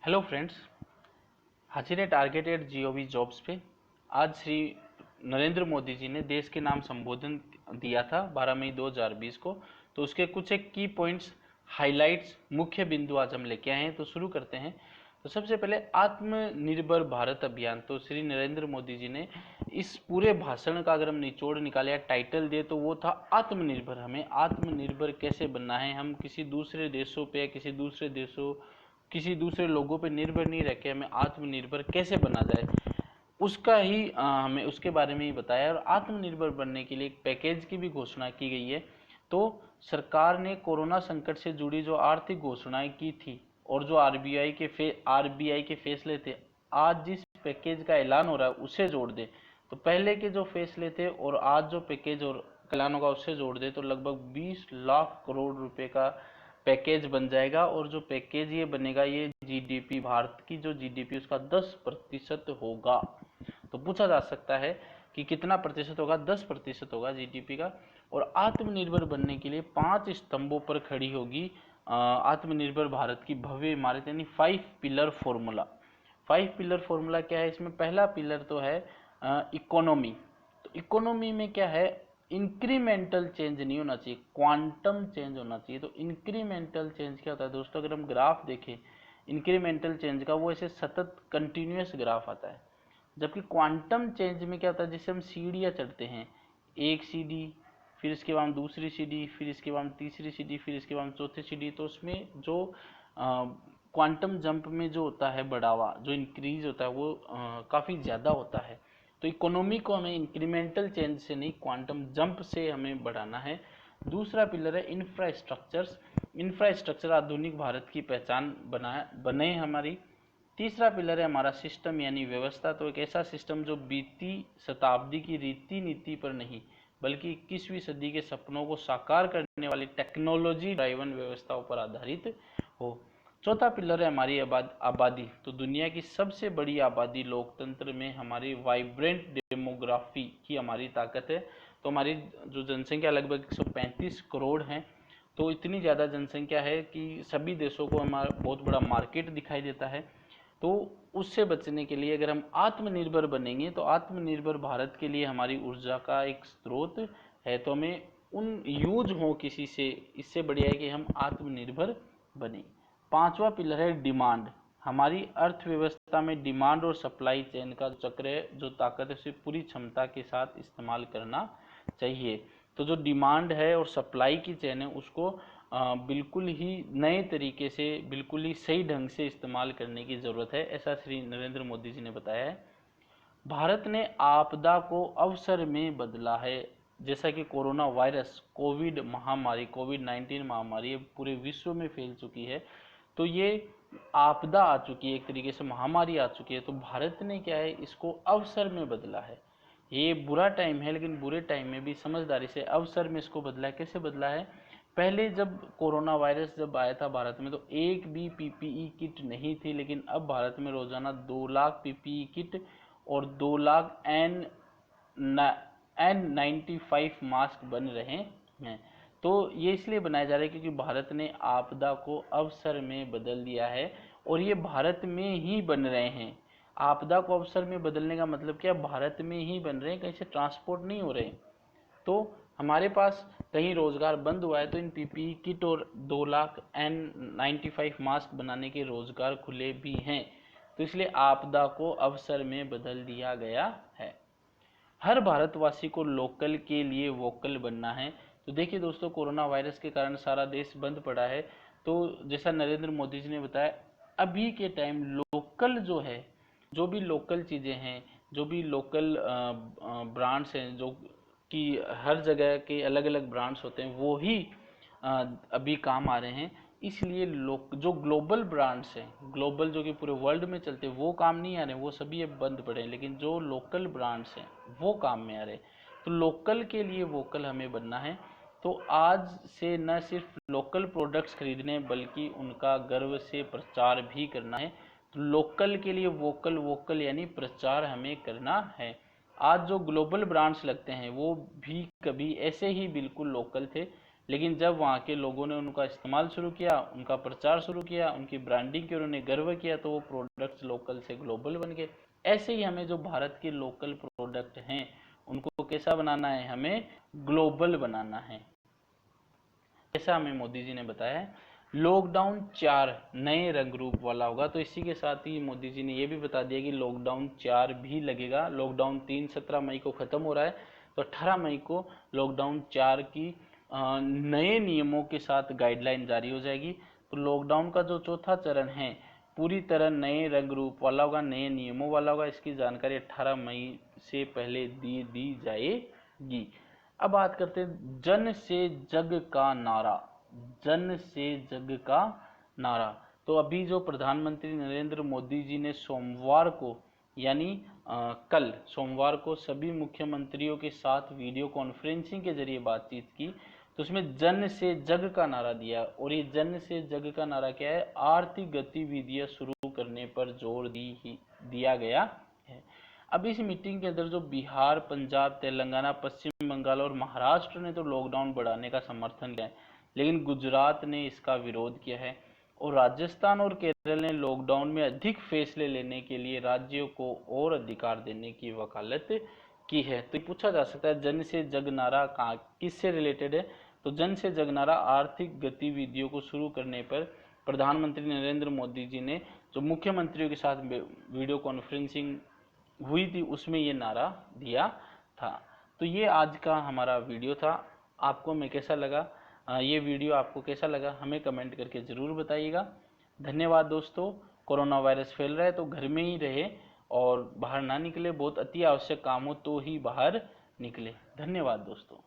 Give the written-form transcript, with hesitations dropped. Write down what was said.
Hello friends, हाजिर है targeted gov jobs पे। आज श्री नरेंद्र मोदी जी ने देश के नाम संबोधन दिया था 12 मई 2020 को। तो उसके कुछ एक की पॉइंट्स, हाइलाइट्स, मुख्य बिंदु आज हम लेके आए हैं। तो शुरू करते हैं। तो सबसे पहले आत्मनिर्भर भारत अभियान। तो श्री नरेंद्र मोदी जी ने इस पूरे भाषण का अगर हम निचोड़ निकाले या टाइटल दे तो वो था आत्मनिर्भर। हमें आत्मनिर्भर कैसे बनना है, हम किसी दूसरे देशों पे, किसी दूसरे लोगों पे निर्भर नहीं रह के हमें आत्मनिर्भर कैसे बना जाए, उसका ही हमें उसके बारे में ही बताया। और आत्मनिर्भर बनने के लिए एक पैकेज की भी घोषणा की गई है। तो सरकार ने कोरोना संकट से जुड़ी जो आर्थिक घोषणाएं की थी और जो आरबीआई के फैसले थे, आज जिस पैकेज का ऐलान हो रहा है उसे जोड़ दे तो पहले के जो फैसले थे और आज जो पैकेज और ऐलान होगा उससे जोड़ दे तो लगभग 20 लाख करोड़ रुपए का पैकेज बन जाएगा। और जो पैकेज ये बनेगा, ये जीडीपी, भारत की जो जीडीपी उसका 10% होगा। तो पूछा जा सकता है कि कितना प्रतिशत होगा? 10% होगा जीडीपी का। और आत्मनिर्भर बनने के लिए 5 स्तंभों पर खड़ी होगी आत्मनिर्भर भारत की भव्य इमारत, यानी 5 पिलर फॉर्मूला। 5 पिलर फॉर्मूला क्या है? इसमें पहला पिलर तो है इकोनॉमी। तो इकोनॉमी में क्या है? इंक्रीमेंटल चेंज नहीं होना चाहिए, क्वांटम चेंज होना चाहिए। तो इंक्रीमेंटल चेंज क्या होता है दोस्तों? अगर हम ग्राफ देखें इंक्रीमेंटल चेंज का, वो ऐसे सतत कंटिन्यूअस ग्राफ आता है। जबकि क्वांटम चेंज में क्या होता है? जैसे हम सीढ़ियाँ चढ़ते हैं, एक सीढ़ी, फिर इसके बाद हम दूसरी सीढ़ी, फिर इसके बाद हम तीसरी सीढ़ी, फिर इसके बाद हम चौथी सीढ़ी। तो उसमें जो क्वांटम जंप में जो होता है बढ़ावा, जो इंक्रीज होता है, वो काफ़ी ज़्यादा होता है। तो इकोनॉमी को हमें इंक्रीमेंटल चेंज से नहीं, क्वांटम जंप से हमें बढ़ाना है। दूसरा पिलर है इंफ्रास्ट्रक्चर्स। इंफ्रास्ट्रक्चर आधुनिक भारत की पहचान बने हमारी। तीसरा पिलर है हमारा सिस्टम यानी व्यवस्था। तो एक ऐसा सिस्टम जो बीती शताब्दी की रीति नीति पर नहीं बल्कि 21वीं सदी के सपनों को साकार करने वाली टेक्नोलॉजी ड्राइवन व्यवस्थाओं पर आधारित हो। चौथा पिलर है हमारी आबादी। तो दुनिया की सबसे बड़ी आबादी लोकतंत्र में हमारी वाइब्रेंट डेमोग्राफी की हमारी ताकत है। तो हमारी जो जनसंख्या लगभग 135 करोड़ है। तो इतनी ज़्यादा जनसंख्या है कि सभी देशों को हमारा बहुत बड़ा मार्केट दिखाई देता है। तो उससे बचने के लिए अगर हम आत्मनिर्भर बनेंगे तो आत्मनिर्भर भारत के लिए हमारी ऊर्जा का एक स्रोत है। तो हमें उन यूज हो किसी से, इससे बढ़िया है कि हम आत्मनिर्भर बने। पांचवा पिलर है डिमांड। हमारी अर्थव्यवस्था में डिमांड और सप्लाई चेन का चक्र है, जो ताकत है उसे पूरी क्षमता के साथ इस्तेमाल करना चाहिए। तो जो डिमांड है और सप्लाई की चेन है उसको बिल्कुल ही नए तरीके से, बिल्कुल ही सही ढंग से इस्तेमाल करने की ज़रूरत है, ऐसा श्री नरेंद्र मोदी जी ने बताया है। भारत ने आपदा को अवसर में बदला है। जैसा कि कोरोना वायरस, कोविड-19 महामारी पूरे विश्व में फैल चुकी है, तो ये आपदा आ चुकी है, एक तरीके से महामारी आ चुकी है। तो भारत ने क्या है, इसको अवसर में बदला है। ये बुरा टाइम है, लेकिन बुरे टाइम में भी समझदारी से अवसर में इसको बदला है। कैसे बदला है? पहले जब कोरोना वायरस जब आया था भारत में तो एक भी पीपीई किट नहीं थी, लेकिन अब भारत में रोजाना 2 लाख पीपीई किट और 2 लाख N95 मास्क बन रहे हैं। तो ये इसलिए बनाए जा रहे हैं क्योंकि भारत ने आपदा को अवसर में बदल दिया है और ये भारत में ही बन रहे हैं। आपदा को अवसर में बदलने का मतलब क्या? भारत में ही बन रहे हैं, कहीं से ट्रांसपोर्ट नहीं हो रहे। तो हमारे पास कहीं रोजगार बंद हुआ है तो इन पीपीई किट और 2 लाख N95 मास्क बनाने के रोजगार खुले भी हैं। तो इसलिए आपदा को अवसर में बदल दिया गया है। हर भारतवासी को लोकल के लिए वोकल बनना है। तो देखिए दोस्तों, कोरोना वायरस के कारण सारा देश बंद पड़ा है। तो जैसा नरेंद्र मोदी जी ने बताया, अभी के टाइम लोकल जो है, जो भी लोकल चीज़ें हैं, जो भी लोकल ब्रांड्स हैं, जो कि हर जगह के अलग अलग ब्रांड्स होते हैं, वो ही अभी काम आ रहे हैं। इसलिए लोग जो ग्लोबल ब्रांड्स हैं, ग्लोबल जो कि पूरे वर्ल्ड में चलते हैं, वो काम नहीं आ रहे हैं, वो सभी अब बंद पड़े हैं। लेकिन जो लोकल ब्रांड्स हैं वो काम में आ रहे हैं। तो लोकल के लिए वोकल हमें बनना है। तो आज से न सिर्फ लोकल प्रोडक्ट्स खरीदने बल्कि उनका गर्व से प्रचार भी करना है। तो लोकल के लिए वोकल, वोकल यानी प्रचार हमें करना है। आज जो ग्लोबल ब्रांड्स लगते हैं वो भी कभी ऐसे ही बिल्कुल लोकल थे, लेकिन जब वहाँ के लोगों ने उनका इस्तेमाल शुरू किया, उनका प्रचार शुरू किया, उनकी ब्रांडिंग की उन्होंने गर्व किया, तो वो प्रोडक्ट्स लोकल से ग्लोबल बन गए। ऐसे ही हमें जो भारत के लोकल प्रोडक्ट हैं उनको कैसा बनाना है, हमें ग्लोबल बनाना है। ऐसा हमें मोदी जी ने बताया है। लॉकडाउन 4 नए रंग रूप वाला होगा। तो इसी के साथ ही मोदी जी ने यह भी बता दिया कि लॉकडाउन 4 भी लगेगा। लॉकडाउन 17 मई को खत्म हो रहा है, तो 18 मई को लॉकडाउन 4 की नए नियमों के साथ गाइडलाइन जारी हो जाएगी। तो लॉकडाउन का जो चौथा चरण है पूरी तरह नए रंग रूप वाला होगा, नए नियमों वाला होगा। इसकी जानकारी 18 मई से पहले दी जाएगी। अब बात करते हैं जन से जग का नारा। जन से जग का नारा, तो अभी जो प्रधानमंत्री नरेंद्र मोदी जी ने सोमवार को यानी कल सोमवार को सभी मुख्यमंत्रियों के साथ वीडियो कॉन्फ्रेंसिंग के जरिए बातचीत की, तो उसमें जन से जग का नारा दिया। और ये जन से जग का नारा क्या है, आर्थिक गतिविधियां शुरू करने पर जोर दिया गया है। अब इस मीटिंग के अंदर जो बिहार, पंजाब, तेलंगाना, पश्चिम बंगाल और महाराष्ट्र ने तो लॉकडाउन बढ़ाने का समर्थन किया है, लेकिन गुजरात ने इसका विरोध किया है। और राजस्थान और केरल ने लॉकडाउन में अधिक फैसले लेने के लिए राज्यों को और अधिकार देने की वकालत की है। तो पूछा जा सकता है जन से जग नारा किससे रिलेटेड है, तो जन से जग नारा आर्थिक गतिविधियों को शुरू करने पर प्रधानमंत्री नरेंद्र मोदी जी ने जो मुख्यमंत्रियों के साथ वीडियो कॉन्फ्रेंसिंग हुई थी उसमें ये नारा दिया था। तो ये आज का हमारा वीडियो था। आपको मैं कैसा लगा, ये वीडियो आपको कैसा लगा हमें कमेंट करके ज़रूर बताइएगा। धन्यवाद दोस्तों। कोरोना वायरस फैल रहा है तो घर में ही रहे और बाहर ना निकले, बहुत अति आवश्यक काम हो तो ही बाहर निकले। धन्यवाद दोस्तों।